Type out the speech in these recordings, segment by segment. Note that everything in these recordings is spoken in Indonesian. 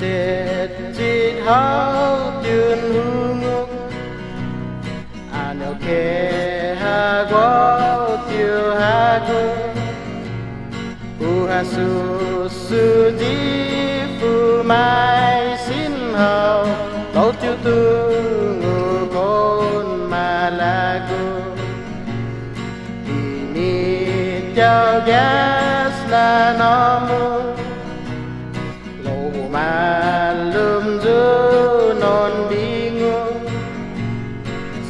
chết chít hao chuyên ngục anh yêu kê ha quá tiêu ha gu u ha su di phu mai xin hao câu tiêu tu ngô con mà lagu ini chao gas la nomu malum du non bingung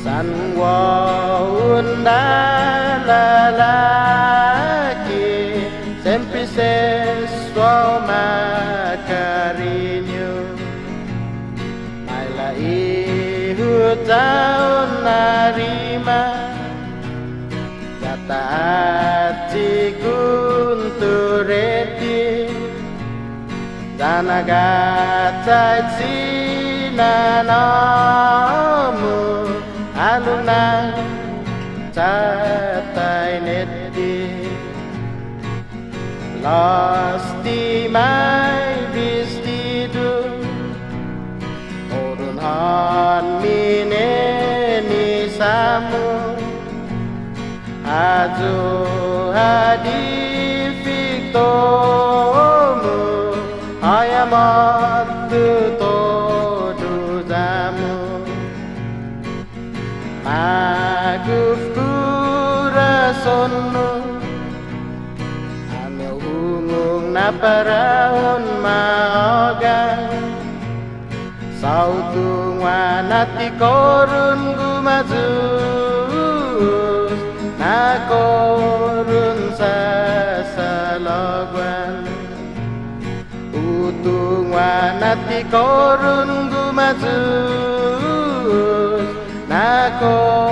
san unda la lagi sempre sua carinho mai la tahun narima kata hatiku untuk reti dan agata sina namu aluna catai neti lost di mai vestido orun han mine ni samu ajo hadi victomu ayamattu todo jamu magufku rasonmu ame hungung na paraon maogang sautung wanati korun gumajus na korun sasalogwan utung wanati korun gumajus na korun